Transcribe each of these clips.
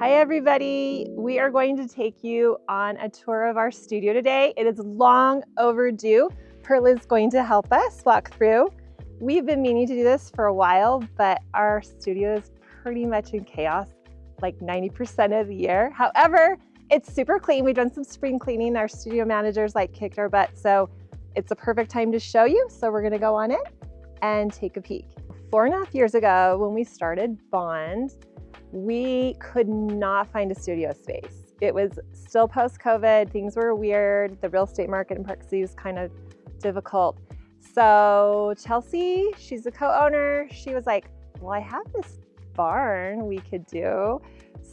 Hi everybody, we are going to take you on a tour of our studio today. It is long overdue. Perla is going to help us walk through. We've been meaning to do this for a while, but our studio is pretty much in chaos, like 90% of the year. However, it's super clean. We've done some spring cleaning. Our studio managers kicked our butt, so it's a perfect time to show you. So we're gonna go on in and take a peek. 4.5 years ago, when we started Bond, we could not find a studio space. It was still post-COVID, things were weird. The real estate market in Park City was kind of difficult. So Chelsea, she's the co-owner, she was like, well, I have this barn we could do.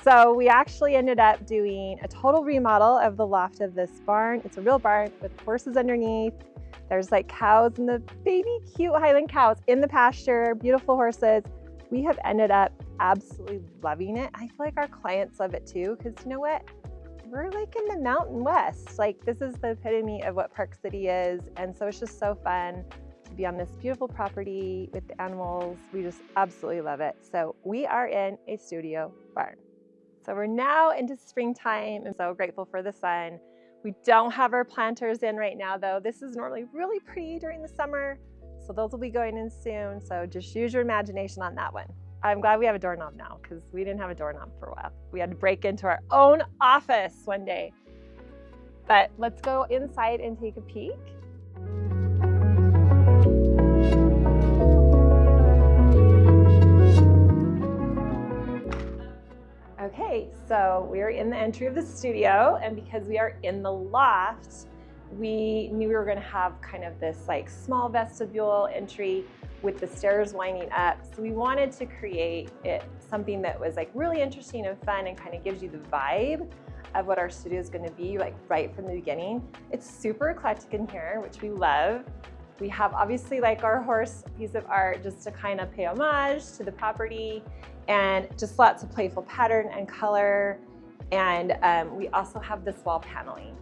So we actually ended up doing a total remodel of the loft of this barn. It's a real barn with horses underneath. There's cows and the baby cute Highland cows in the pasture, beautiful horses. We have ended up absolutely loving it. I feel like our clients love it too, because you know what? We're in the Mountain West. This is the epitome of what Park City is. And so it's just so fun to be on this beautiful property with the animals. We just absolutely love it. So we are in a studio barn. So we're now into springtime. I'm so grateful for the sun. We don't have our planters in right now though. This is normally really pretty during the summer. So those will be going in soon. So just use your imagination on that one. I'm glad we have a doorknob now because we didn't have a doorknob for a while. We had to break into our own office one day. But let's go inside and take a peek. Okay, so we're in the entry of the studio, and because we are in the loft, we knew we were going to have kind of this small vestibule entry with the stairs winding up. So we wanted to create something that was really interesting and fun and kind of gives you the vibe of what our studio is going to be right from the beginning. It's super eclectic in here, which we love. We have obviously our horse piece of art just to kind of pay homage to the property, and just lots of playful pattern and color. And we also have this wall paneling.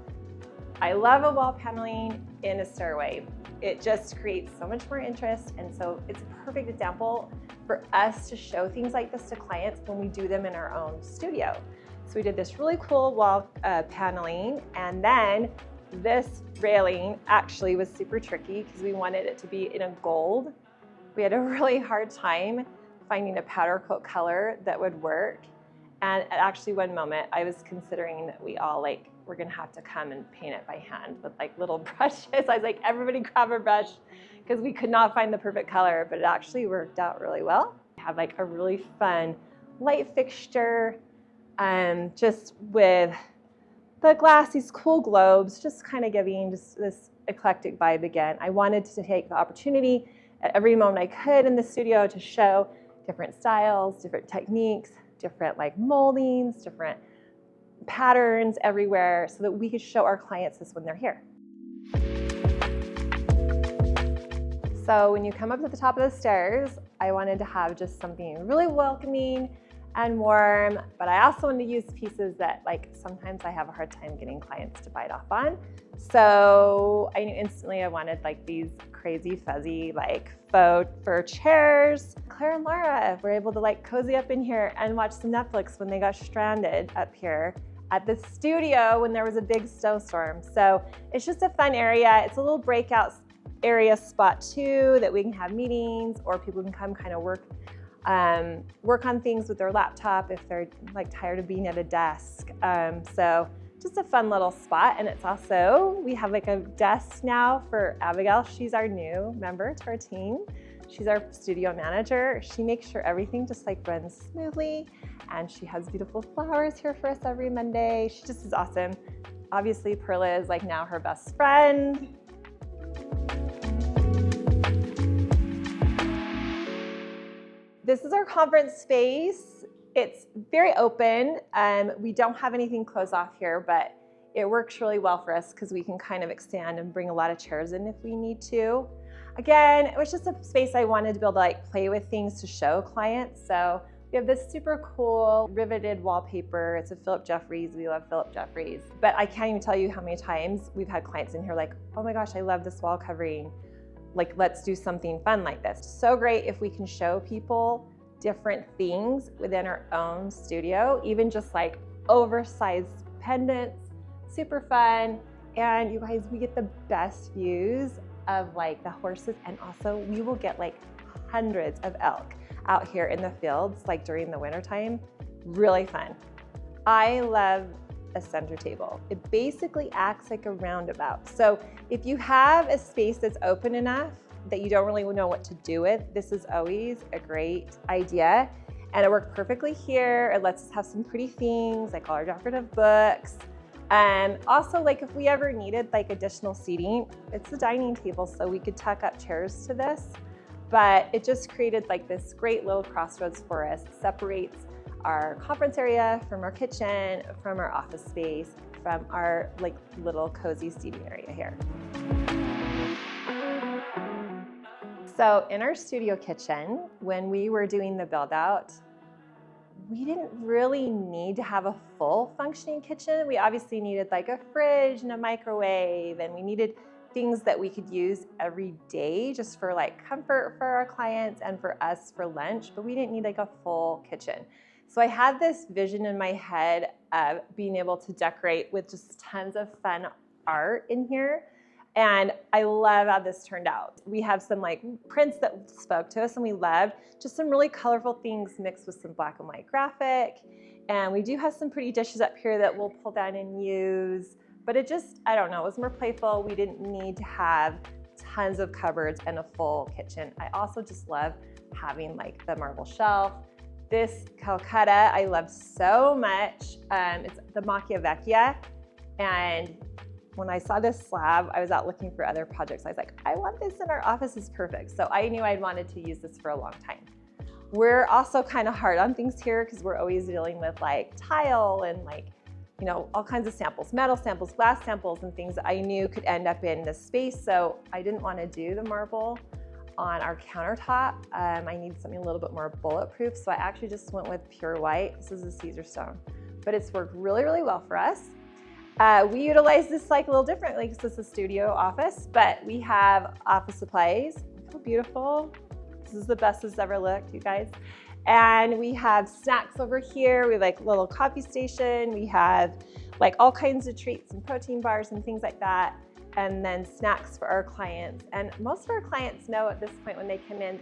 I love a wall paneling in a stairway. It just creates so much more interest, and so it's a perfect example for us to show things like this to clients when we do them in our own studio. So we did this really cool wall paneling, and then this railing actually was super tricky because we wanted it to be in a gold. We had a really hard time finding a powder coat color that would work, and actually one moment I was considering that we all we're gonna have to come and paint it by hand with little brushes. I was like, everybody grab a brush, because we could not find the perfect color, but it actually worked out really well. We have a really fun light fixture, just with the glass, these cool globes, just kind of giving just this eclectic vibe again. I wanted to take the opportunity at every moment I could in the studio to show different styles, different techniques, different moldings, different patterns everywhere, so that we could show our clients this when they're here. So when you come up to the top of the stairs, I wanted to have just something really welcoming and warm, but I also wanted to use pieces that sometimes I have a hard time getting clients to bite off on. So I knew instantly I wanted these crazy fuzzy faux fur chairs. Claire and Laura were able to cozy up in here and watch some Netflix when they got stranded up here at the studio when there was a big snowstorm. So it's just a fun area. It's a little breakout area spot too, that we can have meetings, or people can come kind of work on things with their laptop if they're tired of being at a desk. So just a fun little spot. And it's also, we have a desk now for Abigail. She's our new member to our team. She's our studio manager. She makes sure everything just runs smoothly, and she has beautiful flowers here for us every Monday. She just is awesome. Obviously, Perla is now her best friend. This is our conference space. It's very open. We don't have anything closed off here, but it works really well for us because we can kind of expand and bring a lot of chairs in if we need to. Again, it was just a space I wanted to be able to play with things to show clients. So we have this super cool riveted wallpaper. It's a Philip Jeffries. We love Philip Jeffries. But I can't even tell you how many times we've had clients in here oh my gosh, I love this wall covering. Let's do something fun like this. So great if we can show people different things within our own studio, even just like oversized pendants, super fun. And you guys, we get the best views of like the horses, and also we will get like hundreds of elk out here in the fields, like during the winter time. Really fun. I love a center table. It basically acts like a roundabout. So if you have a space that's open enough that you don't really know what to do with, this is always a great idea. And it worked perfectly here. It lets us have some pretty things like all our decorative books. And also, like if we ever needed like additional seating, it's a dining table, so we could tuck up chairs to this. But it just created like this great little crossroads for us. It separates our conference area from our kitchen, from our office space, from our like little cozy seating area here. So in our studio kitchen, when we were doing the build out, we didn't really need to have a full functioning kitchen. We obviously needed like a fridge and a microwave, and we needed things that we could use every day just for like comfort for our clients and for us for lunch, but we didn't need like a full kitchen. So I had this vision in my head of being able to decorate with just tons of fun art in here. And I love how this turned out. We have some like prints that spoke to us and we loved, just some really colorful things mixed with some black and white graphic. And we do have some pretty dishes up here that we'll pull down and use, but it just, I don't know, it was more playful. We didn't need to have tons of cupboards and a full kitchen. I also just love having like the marble shelf. This Calcutta I love so much. It's the Macchia Vecchia, and when I saw this slab, I was out looking for other projects. I was like, I want this in our office, is perfect. So I knew I'd wanted to use this for a long time. We're also kind of hard on things here because we're always dealing with like tile and like, you know, all kinds of samples, metal samples, glass samples, and things that I knew could end up in this space. So I didn't want to do the marble on our countertop. I needed something a little bit more bulletproof. So I actually just went with pure white. This is a Caesar stone, but it's worked really, really well for us. We utilize this like a little differently because this is a studio office, but we have office supplies. Look how beautiful. This is the best it's ever looked, you guys. And we have snacks over here. We have like a little coffee station. We have like all kinds of treats and protein bars and things like that. And then snacks for our clients. And most of our clients know at this point when they come in,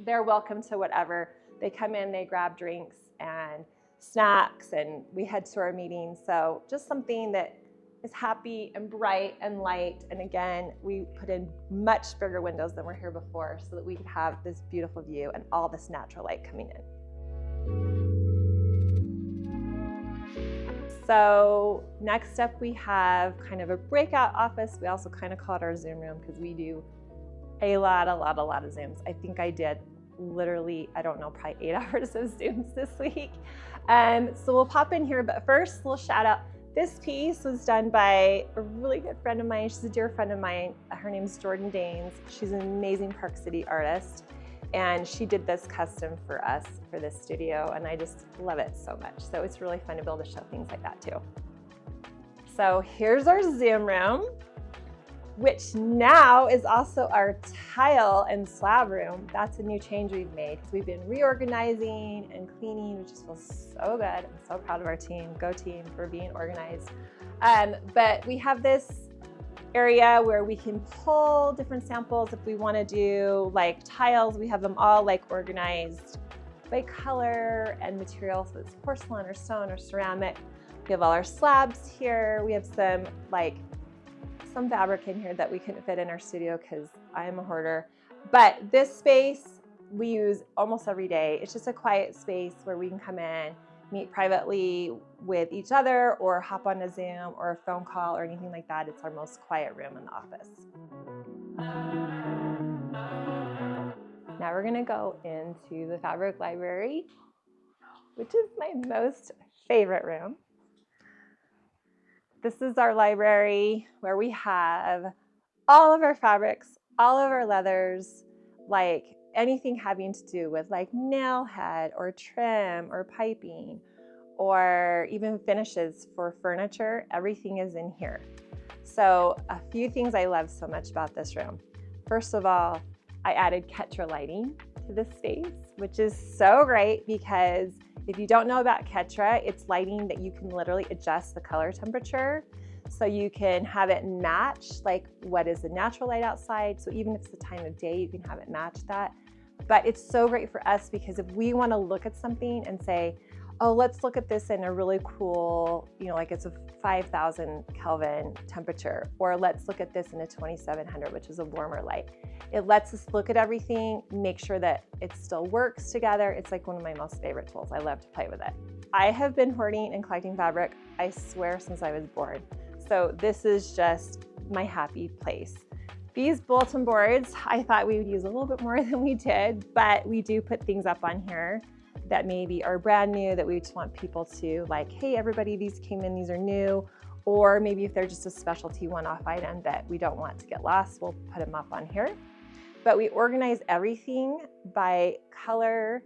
they're welcome to whatever. They come in, they grab drinks and snacks, and we head to our meetings. So just something that is happy and bright and light. And again, we put in much bigger windows than were here before so that we could have this beautiful view and all this natural light coming in. So next up we have kind of a breakout office. We also kind of call it our Zoom room because we do a lot of Zooms. I think I did literally, I don't know, probably 8 hours of Zooms this week. So we'll pop in here, but first we'll shout out, this piece was done by a really good friend of mine. She's a dear friend of mine. Her name's Jordan Danes. She's an amazing Park City artist. And she did this custom for us for this studio, and I just love it so much. So it's really fun to be able to show things like that too. So here's our Zoom room, which now is also our tile and slab room. That's a new change we've made. We've been reorganizing and cleaning, which just feels so good. I'm so proud of our team. Go team for being organized. But we have this area where we can pull different samples. If we want to do like tiles, we have them all like organized by color and material. So it's porcelain or stone or ceramic. We have all our slabs here. We have some fabric in here that we couldn't fit in our studio because I am a hoarder. But this space we use almost every day. It's just a quiet space where we can come in, meet privately with each other, or hop on a Zoom or a phone call or anything like that. It's our most quiet room in the office. Now we're gonna go into the fabric library, which is my most favorite room. This is our library where we have all of our fabrics, all of our leathers, like anything having to do with like nail head or trim or piping or even finishes for furniture. Everything is in here. So a few things I love so much about this room. First of all, I added Ketra lighting. to the space, which is so great because if you don't know about Ketra, it's lighting that you can literally adjust the color temperature. So you can have it match like what is the natural light outside. So even if it's the time of day, you can have it match that. But it's so great for us because if we want to look at something and say, oh, let's look at this in a really cool, like it's a 5,000 Kelvin temperature, or let's look at this in a 2,700, which is a warmer light. It lets us look at everything, make sure that it still works together. It's like one of my most favorite tools. I love to play with it. I have been hoarding and collecting fabric, I swear, since I was born. So this is just my happy place. These bulletin boards, I thought we would use a little bit more than we did, but we do put things up on here that maybe are brand new that we just want people to like, hey, everybody, these came in, these are new. Or maybe if they're just a specialty one-off item that we don't want to get lost, we'll put them up on here. But we organize everything by color,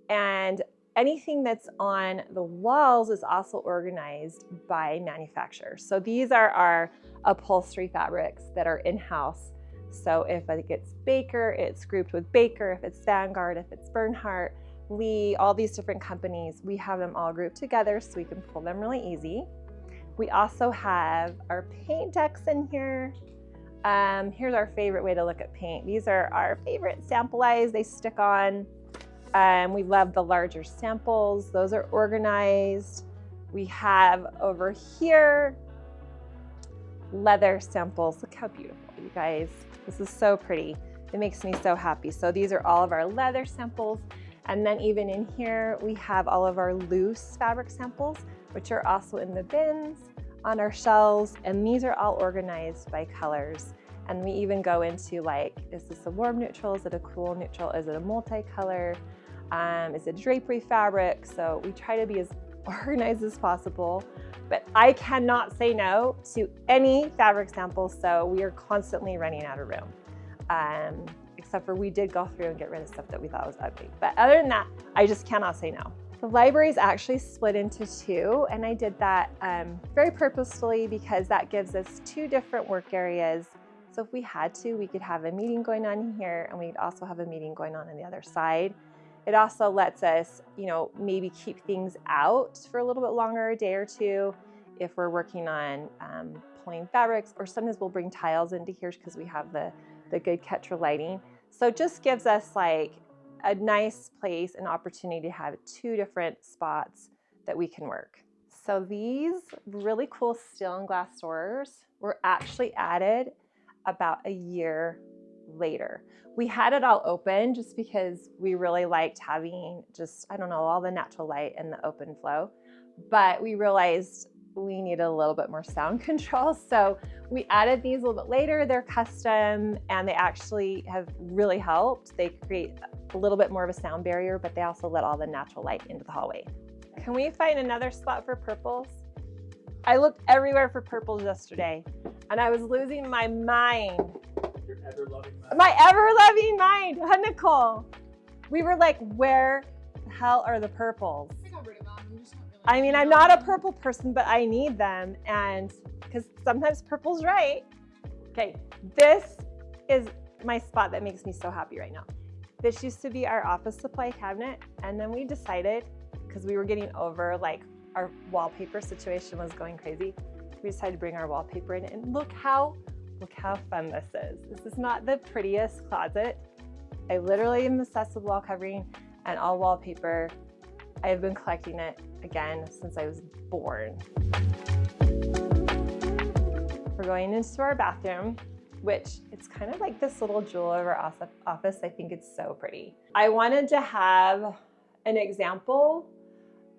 and anything that's on the walls is also organized by manufacturer. So these are our upholstery fabrics that are in-house. So if it's Baker, it's grouped with Baker. If it's Vanguard, if it's Bernhardt, Lee, all these different companies, we have them all grouped together so we can pull them really easy. We also have our paint decks in here. Here's our favorite way to look at paint. These are our favorite sample eyes. They stick on. We love the larger samples. Those are organized. We have over here leather samples. Look how beautiful, you guys. This is so pretty. It makes me so happy. So these are all of our leather samples. And then even in here, we have all of our loose fabric samples, which are also in the bins on our shelves. And these are all organized by colors. And we even go into like, is this a warm neutral? Is it a cool neutral? Is it a multicolor? Is it drapery fabric? So we try to be as organized as possible, but I cannot say no to any fabric samples. So we are constantly running out of room. Except for we did go through and get rid of stuff that we thought was ugly. But other than that, I just cannot say no. The library is actually split into two, and I did that very purposefully because that gives us two different work areas. So if we had to, we could have a meeting going on here, and we'd also have a meeting going on the other side. It also lets us, maybe keep things out for a little bit longer, a day or two, if we're working on pulling fabrics, or sometimes we'll bring tiles into here because we have the good Ketra lighting. So it just gives us like a nice place, an opportunity to have two different spots that we can work. So these really cool steel and glass doors were actually added about a year later. We had it all open just because we really liked having all the natural light and the open flow, but we realized we needed a little bit more sound control. So we added these a little bit later. They're custom and they actually have really helped. They create a little bit more of a sound barrier, but they also let all the natural light into the hallway. Can we find another spot for purples? I looked everywhere for purples yesterday and I was losing my mind. Your ever-loving mind. My ever-loving mind, huh, Nicole? We were like, where the hell are the purples? I got rid of them. I mean, I'm not a purple person, but I need them, and because sometimes purple's right. Okay, this is my spot that makes me so happy right now. This used to be our office supply cabinet, and then we decided, because we were getting over like our wallpaper situation was going crazy, we decided to bring our wallpaper in, and look how fun this is. This is not the prettiest closet. I literally am obsessed with wall covering and all wallpaper. I've been collecting it again since I was born. We're going into our bathroom, which it's kind of like this little jewel of our office. I think it's so pretty. I wanted to have an example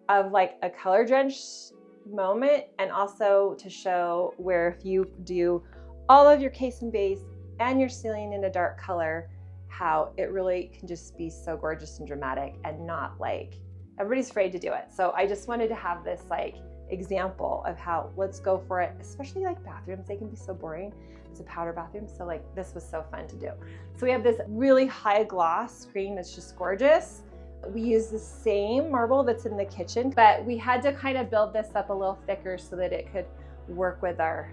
of like a color drenched moment, and also to show where if you do all of your case and base and your ceiling in a dark color, how it really can just be so gorgeous and dramatic and not like everybody's afraid to do it. So I just wanted to have this like example of how, let's go for it, especially like bathrooms. They can be so boring. It's a powder bathroom. So like this was so fun to do. So we have this really high gloss screen that's just gorgeous. We use the same marble that's in the kitchen, but we had to kind of build this up a little thicker so that it could work with our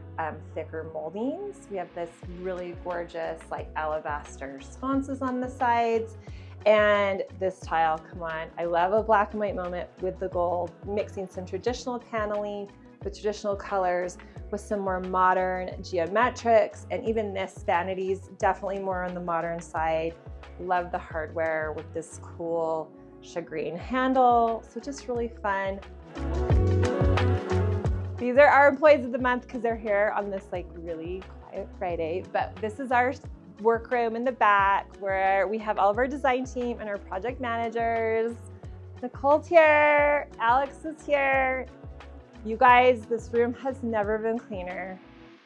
thicker moldings. We have this really gorgeous like alabaster sconces on the sides. And this tile, come on, I love a black and white moment with the gold, mixing some traditional paneling with traditional colors with some more modern geometrics, and even this vanity's definitely more on the modern side. Love the hardware with this cool shagreen handle, so just really fun. These are our employees of the month because they're here on this like really quiet Friday, but this is our workroom in the back where we have all of our design team and our project managers. Nicole's here, Alex is here. You guys, this room has never been cleaner,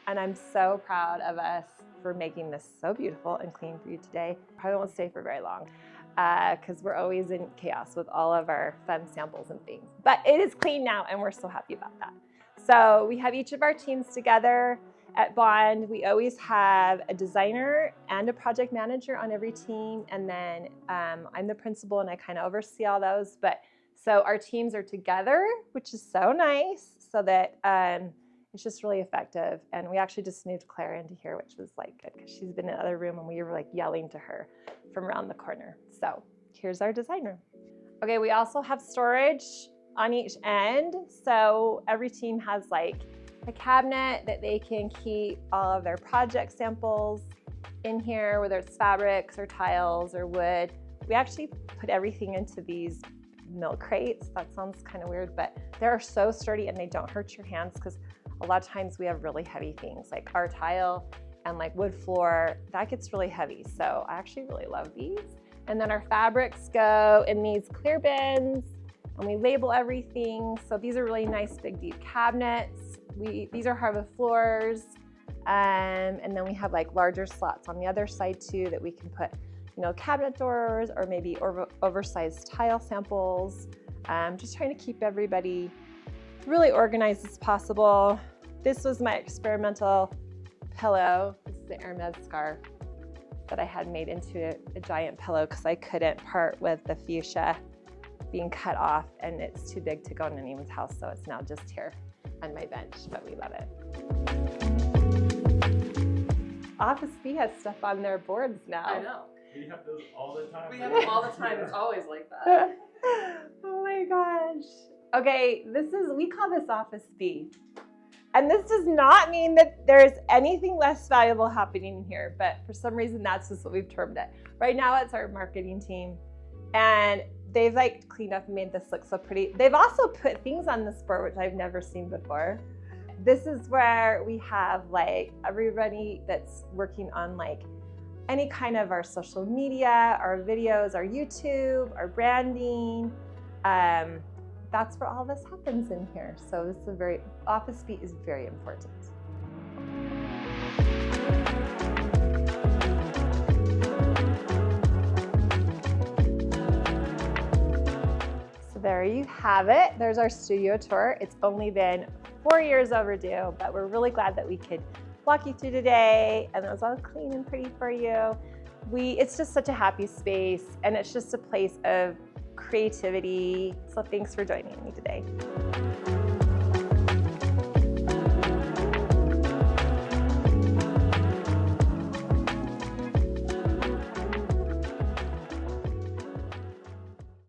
and I'm so proud of us for making this so beautiful and clean for you today. Probably won't stay for very long because we're always in chaos with all of our fun samples and things. But it is clean now, and we're so happy about that. So we have each of our teams together. At Bond, we always have a designer and a project manager on every team, and then I'm the principal and I kind of oversee all those. But so our teams are together, which is so nice, so that it's just really effective. And we actually just moved Claire into here, which was like good because she's been in another room and we were like yelling to her from around the corner. So here's our design room. Okay, we also have storage on each end. So every team has like a cabinet that they can keep all of their project samples in here, whether it's fabrics or tiles or wood. We actually put everything into these milk crates. That sounds kind of weird, but they're so sturdy and they don't hurt your hands because a lot of times we have really heavy things like our tile and like wood floor, that gets really heavy. So I actually really love these. And then our fabrics go in these clear bins and we label everything. So these are really nice, big, deep cabinets. These are hardwood floors. And then we have like larger slots on the other side too that we can put, you know, cabinet doors or maybe oversized tile samples. Just trying to keep everybody really organized as possible. This was my experimental pillow. This is the Hermes scarf that I had made into a giant pillow because I couldn't part with the fuchsia being cut off and it's too big to go in anyone's house, so it's now just here on my bench, but we love it. Office B has stuff on their boards now. I know. We have those all the time. We have them all the time. It's always like that. Oh my gosh. Okay, we call this Office B. And this does not mean that there's anything less valuable happening here, but for some reason that's just what we've termed it. Right now it's our marketing team, and they've like cleaned up and made this look so pretty. They've also put things on this board which I've never seen before. This is where we have like everybody that's working on like any kind of our social media, our videos, our YouTube, our branding. That's where all this happens in here. So this is Office Beat is very important. So there you have it. There's our studio tour. It's only been 4 years overdue, but we're really glad that we could walk you through today and it was all clean and pretty for you. It's just such a happy space and it's just a place of creativity. So thanks for joining me today.